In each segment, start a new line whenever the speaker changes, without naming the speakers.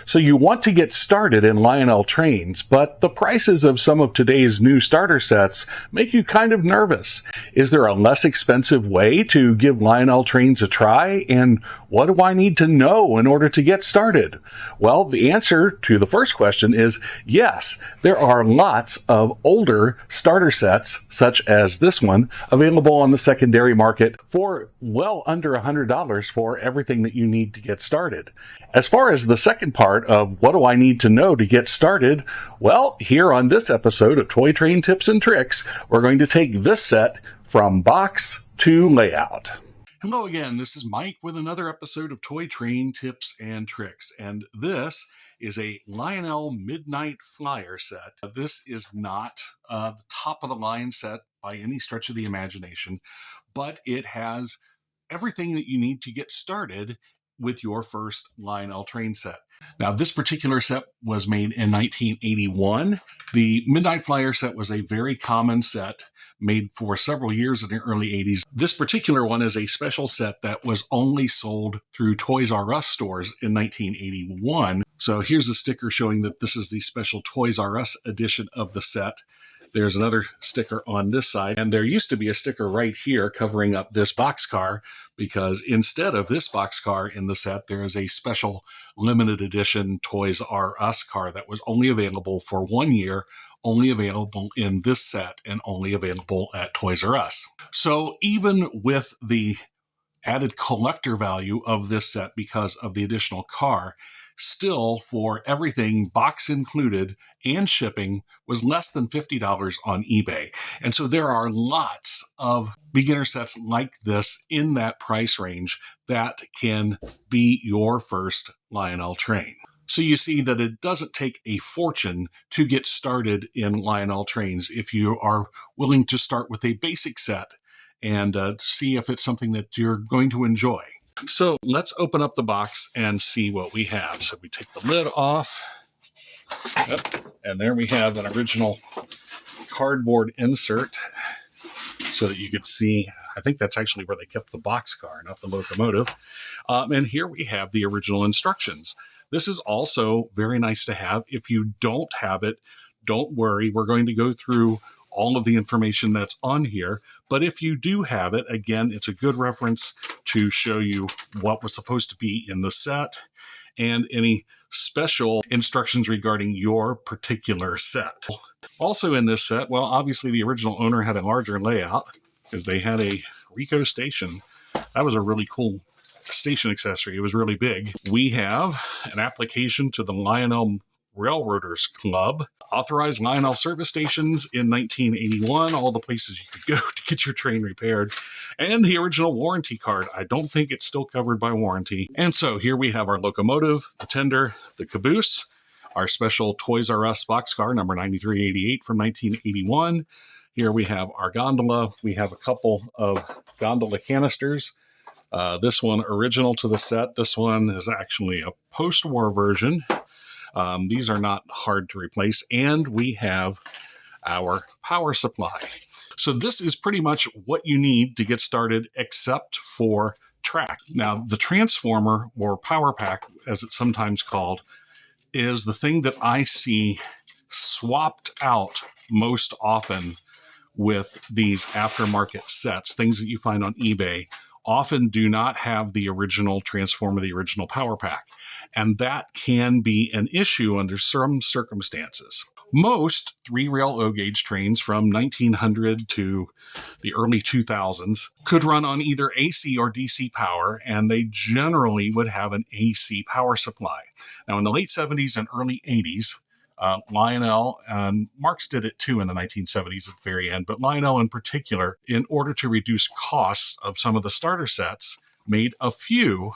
So you want to get started in Lionel Trains, but the prices of some of today's new starter sets make you kind of nervous. Is there a less expensive way to give Lionel Trains a try? And what do I need to know in order to get started? Well, the answer to the first question is yes. There are lots of older starter sets, such as this one, available on the secondary market for well under $100 for everything that you need to get started. As far as the second part of what do I need to know to get started, well, here on this episode of Toy Train Tips and Tricks, we're going to take this set from box to layout.
Hello again, this is Mike with another episode of Toy Train Tips and Tricks, and this is a Lionel Midnight Flyer set. This is not the top of the line set by any stretch of the imagination, but it has everything that you need to get started with your first Lionel Train set. Now, this particular set was made in 1981. The Midnight Flyer set was a very common set made for several years in the early 80s. This particular one is a special set that was only sold through Toys R Us stores in 1981. So here's a sticker showing that this is the special Toys R Us edition of the set. There's another sticker on this side, and there used to be a sticker right here covering up this boxcar, because instead of this boxcar in the set, there is a special limited edition Toys R Us car that was only available for 1 year, only available in this set, and only available at Toys R Us. So even with the added collector value of this set because of the additional car, still, for everything, box included and shipping, was less than $50 on eBay. And so there are lots of beginner sets like this in that price range that can be your first Lionel Train. So you see that it doesn't take a fortune to get started in Lionel Trains if you are willing to start with a basic set and see if it's something that you're going to enjoy. So let's open up the box and see what we have. So we take the lid off. Yep. And there we have an original cardboard insert so that you could see. I think that's actually where they kept the boxcar, not the locomotive. And here we have the original instructions. This is also very nice to have. If you don't have it, don't worry. We're going to go through all of the information that's on here. But if you do have it, again, it's a good reference to show you what was supposed to be in the set and any special instructions regarding your particular set. Also in this set, well, obviously the original owner had a larger layout because they had a Rico station. That was a really cool station accessory. It was really big. We have an application to the Lionel Railroaders Club, authorized Lionel service stations in 1981, all the places you could go to get your train repaired, and the original warranty card. I don't think it's still covered by warranty. And so here we have our locomotive, the tender, the caboose, our special Toys R Us boxcar, number 9388 from 1981. Here we have our gondola. We have a couple of gondola canisters. This one original to the set. This one is actually a post-war version. These are not hard to replace, and we have our power supply. So this is pretty much what you need to get started, except for track. Now, the transformer, or power pack, as it's sometimes called, is the thing that I see swapped out most often with these aftermarket sets. Things that you find on eBay often do not have the original transformer, the original power pack. And that can be an issue under some circumstances. Most 3-rail O-gauge trains from 1900 to the early 2000s could run on either AC or DC power, and they generally would have an AC power supply. Now, in the late 70s and early 80s, Lionel, and Marx did it too in the 1970s at the very end, but Lionel in particular, in order to reduce costs of some of the starter sets, made a few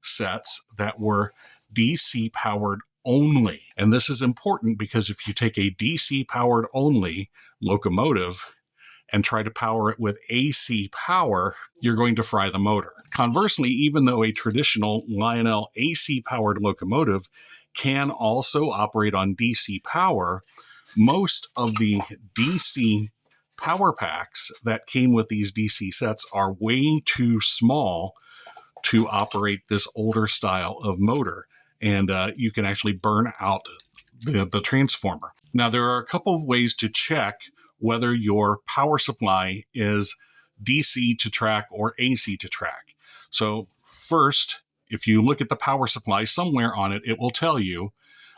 sets that were DC powered only. And this is important because if you take a DC powered only locomotive and try to power it with AC power, you're going to fry the motor. Conversely, even though a traditional Lionel AC powered locomotive can also operate on DC power, most of the DC power packs that came with these DC sets are way too small to operate this older style of motor. and you can actually burn out the transformer. Now, there are a couple of ways to check whether your power supply is DC to track or AC to track. So first, if you look at the power supply, somewhere on it, it will tell you,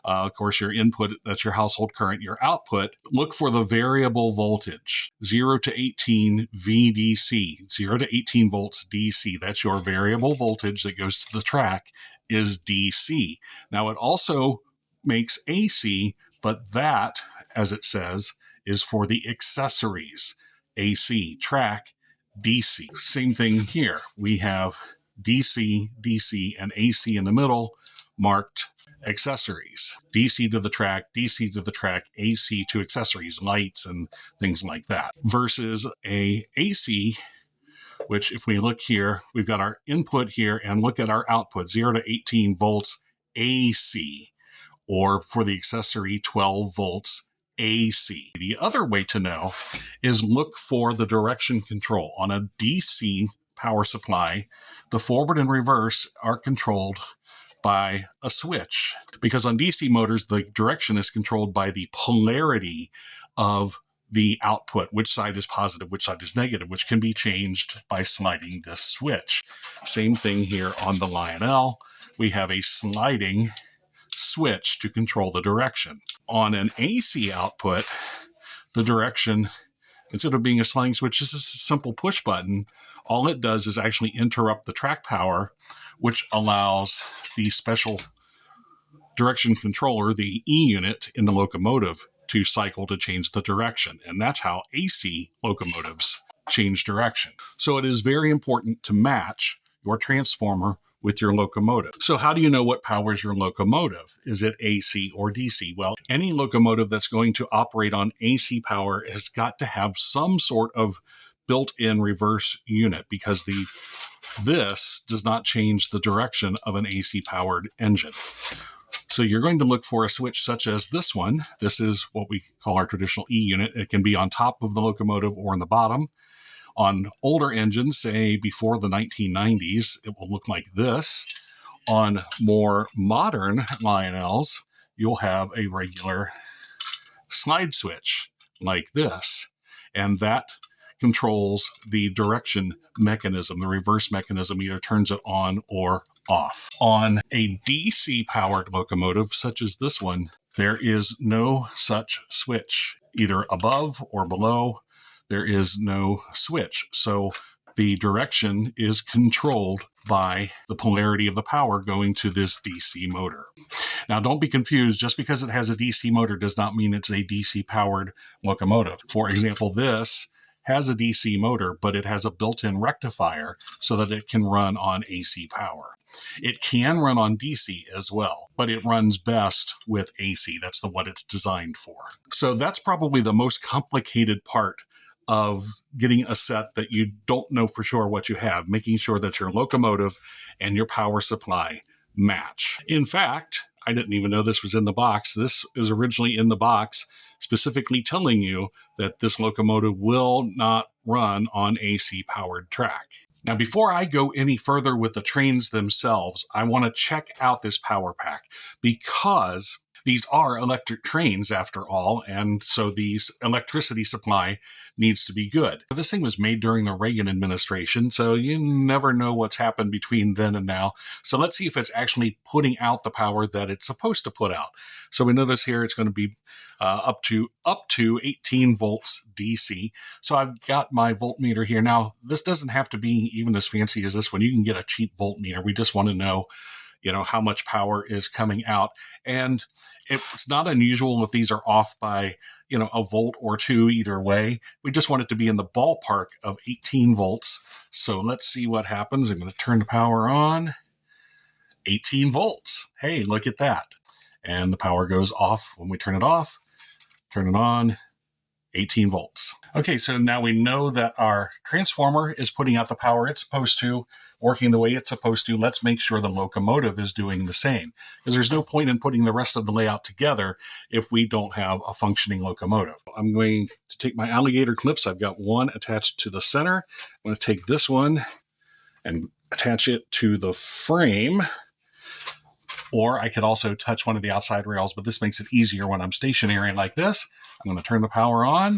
of course, your input, that's your household current, your output. Look for the variable voltage, 0 to 18 VDC, 0 to 18 volts DC. That's your variable voltage that goes to the track is DC. Now, it also makes AC, but that, as it says, is for the accessories. AC, track, DC. Same thing here. We have DC, DC, and AC in the middle, marked accessories. DC to the track, AC to accessories, lights and things like that. Versus a AC, which if we look here, we've got our input here and look at our output, 0 to 18 volts AC, or for the accessory, 12 volts AC. The other way to know is look for the direction control. On a DC power supply, the forward and reverse are controlled by a switch, because on DC motors, the direction is controlled by the polarity of the output, which side is positive, which side is negative, which can be changed by sliding this switch. Same thing here on the Lionel. We have a sliding switch to control the direction. On an AC output, the direction, instead of being a sliding switch, this is a simple push button. All it does is actually interrupt the track power, which allows the special direction controller, the E unit in the locomotive, to cycle to change the direction. And that's how AC locomotives change direction. So it is very important to match your transformer with your locomotive. So how do you know what powers your locomotive? Is it AC or DC? Well, any locomotive that's going to operate on AC power has got to have some sort of built-in reverse unit, because this does not change the direction of an AC powered engine. So you're going to look for a switch such as this one. This is what we call our traditional E unit. It can be on top of the locomotive or in the bottom. On older engines, say before the 1990s, it will look like this. On more modern Lionels, you'll have a regular slide switch like this. And that controls the direction mechanism. The reverse mechanism either turns it on or off. On a DC powered locomotive, such as this one, there is no such switch, either above or below. There is no switch. So the direction is controlled by the polarity of the power going to this DC motor. Now, don't be confused. Just because it has a DC motor does not mean it's a DC powered locomotive. For example, this has a DC motor, but it has a built-in rectifier so that it can run on AC power. It can run on DC as well, but it runs best with AC. That's what it's designed for. So that's probably the most complicated part of getting a set that you don't know for sure what you have, making sure that your locomotive and your power supply match. In fact, I didn't even know this was in the box. This is originally in the box, specifically telling you that this locomotive will not run on AC powered track. Now, before I go any further with the trains themselves, I want to check out this power pack, because these are electric trains after all, and so these electricity supply needs to be good. This thing was made during the Reagan administration, so you never know what's happened between then and now. So let's see if it's actually putting out the power that it's supposed to put out. So we notice here it's going to be up to 18 volts DC. So I've got my voltmeter here. Now, this doesn't have to be even as fancy as this one. You can get a cheap voltmeter. We just want to know how much power is coming out. And it's not unusual if these are off by, a volt or two either way. We just want it to be in the ballpark of 18 volts. So let's see what happens. I'm going to turn the power on. 18 volts. Hey, look at that. And the power goes off when we turn it off. Turn it on. 18 volts. Okay, so now we know that our transformer is putting out the power it's supposed to, working the way it's supposed to. Let's make sure the locomotive is doing the same, because there's no point in putting the rest of the layout together if we don't have a functioning locomotive. I'm going to take my alligator clips. I've got one attached to the center. I'm going to take this one and attach it to the frame. Or I could also touch one of the outside rails, but this makes it easier when I'm stationary like this. I'm going to turn the power on.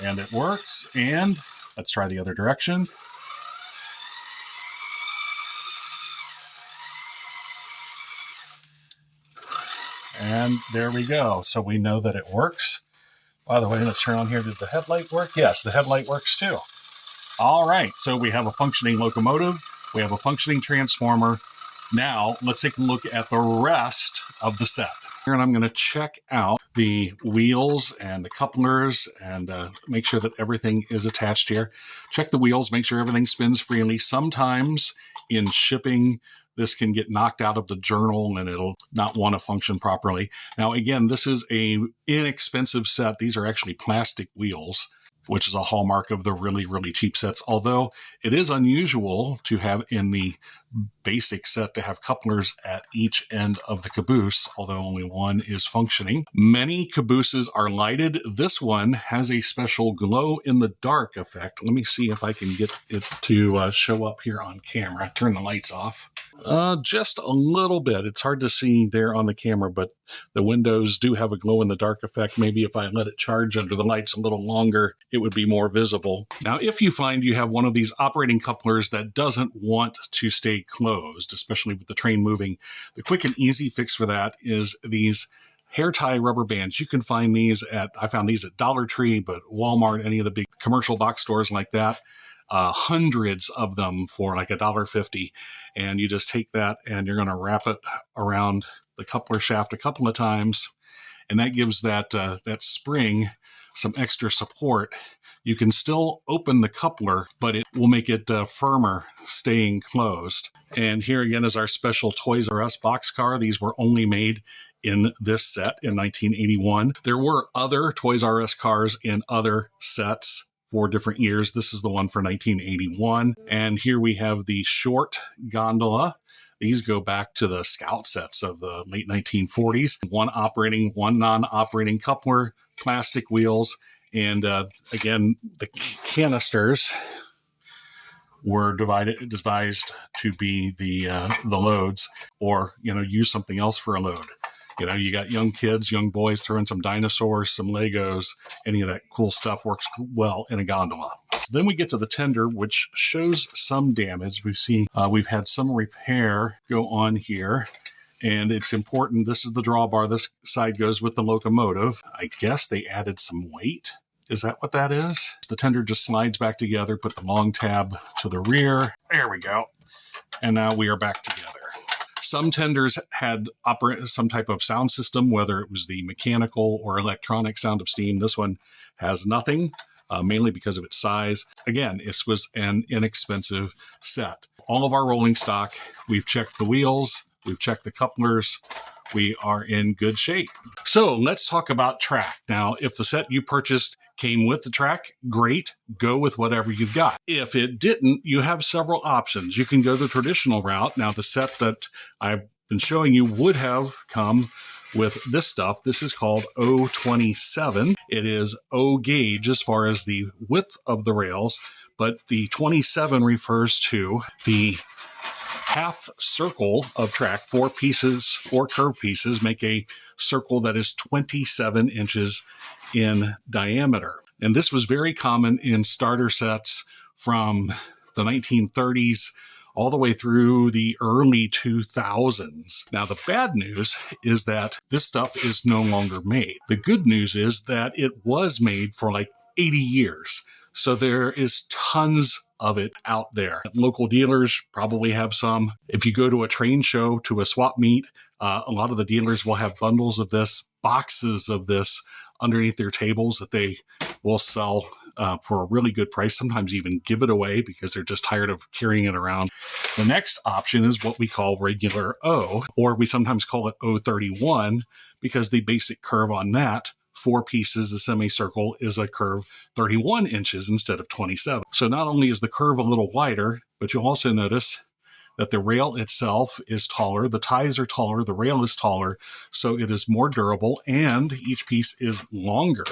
And it works. And let's try the other direction. And there we go. So we know that it works. By the way, let's turn on here. Did the headlight work? Yes, the headlight works too. All right, so we have a functioning locomotive. We have a functioning transformer. Now, let's take a look at the rest of the set. Here, and I'm going to check out the wheels and the couplers and make sure that everything is attached here. Check the wheels, make sure everything spins freely. Sometimes in shipping, this can get knocked out of the journal and it'll not want to function properly. Now, again, this is an inexpensive set. These are actually plastic wheels, which is a hallmark of the really, really cheap sets. Although it is unusual to have in the basic set to have couplers at each end of the caboose, although only one is functioning. Many cabooses are lighted. This one has a special glow in the dark effect. Let me see if I can get it to show up here on camera. Turn the lights off. Just a little bit. It's hard to see there on the camera, but the windows do have a glow in the dark effect. Maybe if I let it charge under the lights a little longer, it would be more visible. Now, if you find you have one of these operating couplers that doesn't want to stay closed, especially with the train moving, the quick and easy fix for that is these hair tie rubber bands. You can find these I found these at Dollar Tree, but Walmart, any of the big commercial box stores like that. Hundreds of them for like $1.50, and you just take that and you're going to wrap it around the coupler shaft a couple of times, and that gives that spring some extra support. You can still open the coupler, but it will make it firmer staying closed. And here again is our special Toys R Us boxcar. These were only made in this set in 1981. There were other Toys R Us cars in other sets for different years. This is the one for 1981. And here we have the short gondola. These go back to the Scout sets of the late 1940s. One operating, one non-operating coupler, plastic wheels, and again, the canisters were devised to be the loads, or use something else for a load. You got young kids, young boys throwing some dinosaurs, some Legos, any of that cool stuff works well in a gondola. Then we get to the tender, which shows some damage. We've had some repair go on here, and it's important. This is the drawbar. This side goes with the locomotive. I guess they added some weight. Is that what that is? The tender just slides back together, put the long tab to the rear. There we go. And now we are back together. Some tenders had some type of sound system, whether it was the mechanical or electronic sound of steam. This one has nothing, mainly because of its size. Again, this was an inexpensive set. All of our rolling stock, we've checked the wheels, we've checked the couplers, we are in good shape. So let's talk about track. Now, if the set you purchased came with the track, great, go with whatever you've got. If it didn't, you have several options. You can go the traditional route. Now, the set that I've been showing you would have come with this stuff. This is called O27. It is O gauge as far as the width of the rails, but the 27 refers to the half circle of track. Four curved pieces make a circle that is 27 inches in diameter. And this was very common in starter sets from the 1930s all the way through the early 2000s. Now, the bad news is that this stuff is no longer made. The good news is that it was made for like 80 years. So there is tons of it out there. Local dealers probably have some. If you go to a train show, to a swap meet, a lot of the dealers will have bundles of this, boxes of this underneath their tables that they will sell for a really good price, sometimes even give it away because they're just tired of carrying it around. The next option is what we call regular O, or we sometimes call it O31 because the basic curve on that, four pieces, the semicircle, is a curve 31 inches instead of 27. So not only is the curve a little wider, but you'll also notice that the rail itself is taller, the ties are taller, the rail is taller, so it is more durable, and each piece is longer.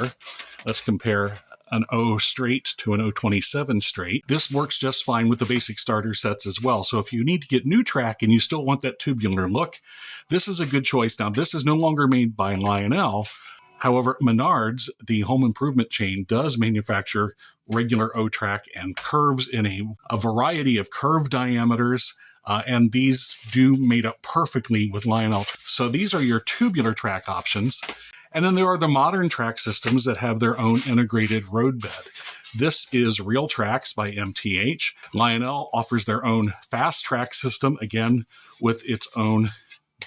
Let's compare an O straight to an O27 straight. This works just fine with the basic starter sets as well. So if you need to get new track and you still want that tubular look, this is a good choice. Now, this is no longer made by Lionel. However, Menards, the home improvement chain, does manufacture regular O-track and curves in a variety of curved diameters, and these do mate up perfectly with Lionel. So these are your tubular track options. And then there are the modern track systems that have their own integrated roadbed. This is Real Tracks by MTH. Lionel offers their own fast track system, again, with its own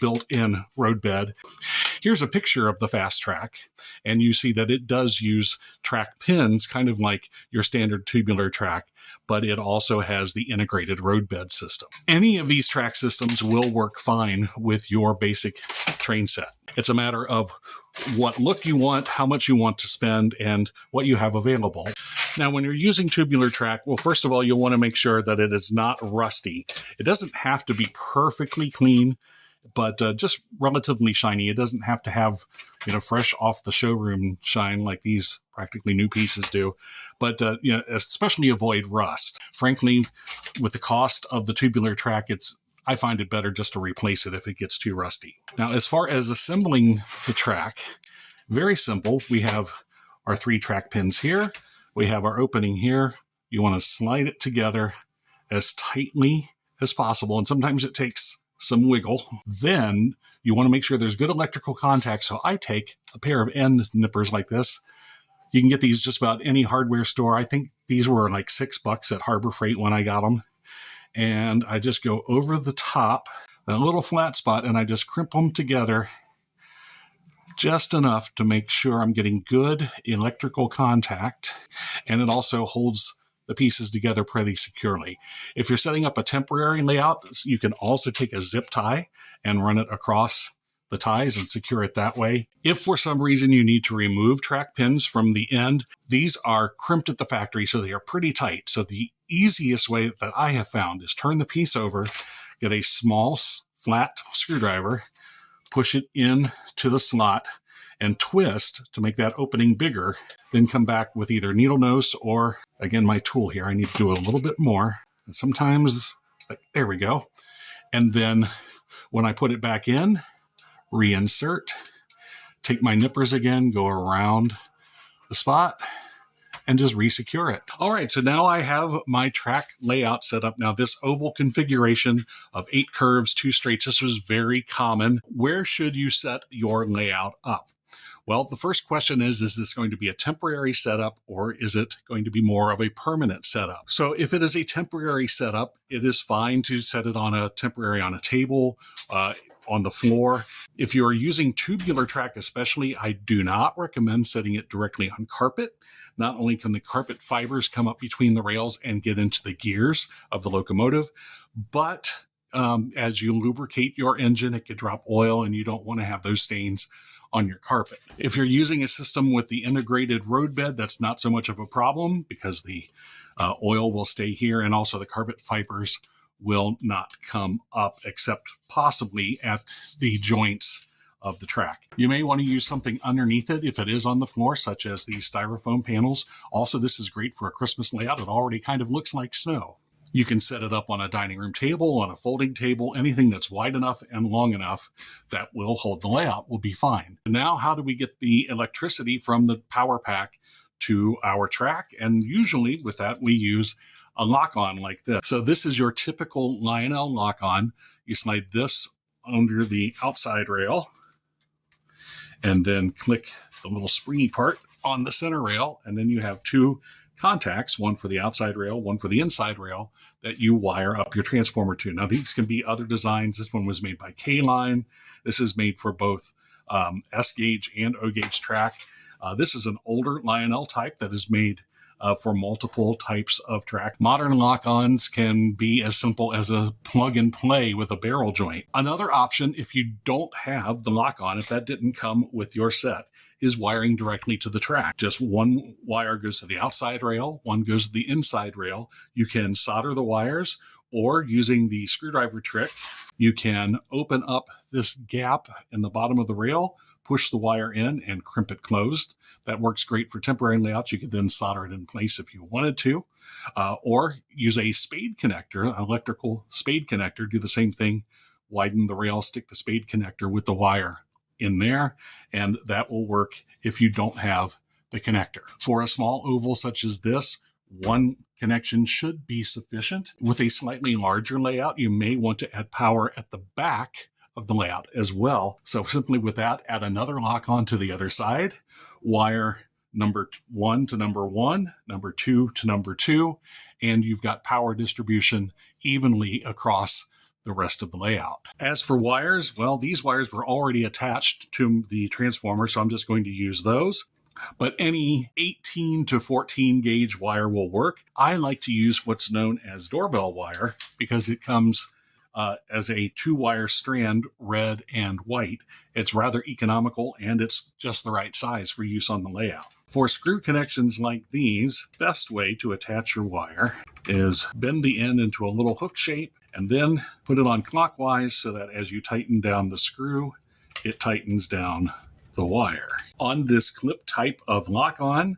built-in roadbed. Here's a picture of the fast track, and you see that it does use track pins, kind of like your standard tubular track, but it also has the integrated roadbed system. Any of these track systems will work fine with your basic train set. It's a matter of what look you want, how much you want to spend, and what you have available. Now, when you're using tubular track, well, first of all, you'll want to make sure that it is not rusty. It doesn't have to be perfectly clean, but just relatively shiny. It doesn't have to have, fresh off the showroom shine like these practically new pieces do. But, especially avoid rust. Frankly, with the cost of the tubular track, I find it better just to replace it if it gets too rusty. Now, as far as assembling the track, very simple. We have our 3 track pins here. We have our opening here. You want to slide it together as tightly as possible. And sometimes it takes some wiggle. Then you want to make sure there's good electrical contact. So I take a pair of end nippers like this. You can get these just about any hardware store. I think these were like $6 at Harbor Freight when I got them. And I just go over the top, that little flat spot, and I just crimp them together just enough to make sure I'm getting good electrical contact. And it also holds the pieces together pretty securely. If you're setting up a temporary layout, you can also take a zip tie and run it across the ties and secure it that way. If for some reason you need to remove track pins from the end, these are crimped at the factory, so they are pretty tight. So the easiest way that I have found is turn the piece over, get a small flat screwdriver, push it in to the slot, and twist to make that opening bigger, then come back with either needle nose or, again, my tool here. I need to do a little bit more. And sometimes, there we go. And then when I put it back in, reinsert, take my nippers again, go around the spot, and just resecure it. All right, so now I have my track layout set up. Now, this oval configuration of 8 curves, 2 straights, this was very common. Where should you set your layout up? Well, the first question is this going to be a temporary setup, or is it going to be more of a permanent setup? So if it is a temporary setup, it is fine to set it on a table, on the floor. If you're using tubular track especially, I do not recommend setting it directly on carpet. Not only can the carpet fibers come up between the rails and get into the gears of the locomotive, but as you lubricate your engine, it could drop oil, and you don't want to have those stains on your carpet. If you're using a system with the integrated roadbed, that's not so much of a problem because the oil will stay here, and also the carpet fibers will not come up except possibly at the joints of the track. You may want to use something underneath it if it is on the floor, such as these styrofoam panels. Also, this is great for a Christmas layout. It already kind of looks like snow. You can set it up on a dining room table, on a folding table, anything that's wide enough and long enough that will hold the layout will be fine. Now, how do we get the electricity from the power pack to our track? And usually with that, we use a lock-on like this. So this is your typical Lionel lock-on. You slide this under the outside rail and then click the little springy part on the center rail, and then you have 2 contacts, one for the outside rail, one for the inside rail, that you wire up your transformer to. Now, these can be other designs. This one was made by K-Line. This is made for both S-gauge and O-gauge track. This is an older Lionel type that is made for multiple types of track. Modern lock-ons can be as simple as a plug and play with a barrel joint. Another option, if you don't have the lock-on, if that didn't come with your set, is wiring directly to the track. Just one wire goes to the outside rail, one goes to the inside rail. You can solder the wires, or using the screwdriver trick, you can open up this gap in the bottom of the rail, push the wire in, and crimp it closed. That works great for temporary layouts. You could then solder it in place if you wanted to, or use a spade connector, electrical spade connector. Do the same thing, widen the rail, stick the spade connector with the wire in there, and that will work if you don't have the connector. For a small oval such as this, one connection should be sufficient. With a slightly larger layout, you may want to add power at the back of the layout as well. So simply with that, add another lock on to the other side, wire number 1 to number 1, number 2 to number 2, and you've got power distribution evenly across the rest of the layout. As for wires, well, these wires were already attached to the transformer, so I'm just going to use those. But any 18 to 14 gauge wire will work. I like to use what's known as doorbell wire because it comes as a 2-wire strand, red and white. It's rather economical and it's just the right size for use on the layout. For screw connections like these, best way to attach your wire is bend the end into a little hook shape and then put it on clockwise so that as you tighten down the screw, it tightens down the wire. On this clip type of lock-on,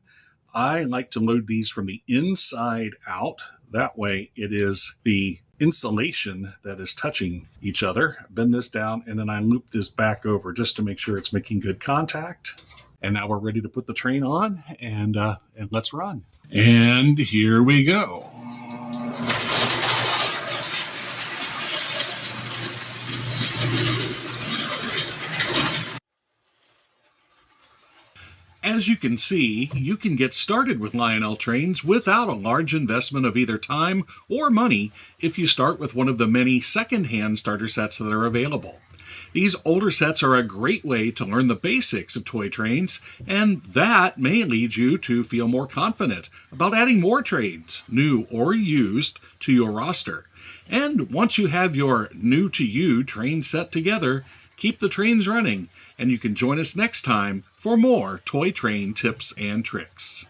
I like to load these from the inside out. That way it is the insulation that is touching each other. Bend this down and then I loop this back over just to make sure it's making good contact. And now we're ready to put the train on and let's run. And here we go. As you can see, you can get started with Lionel Trains without a large investment of either time or money if you start with one of the many second-hand starter sets that are available. These older sets are a great way to learn the basics of toy trains, and that may lead you to feel more confident about adding more trains, new or used, to your roster. And once you have your new-to-you train set together, keep the trains running, and you can join us next time for more toy train tips and tricks.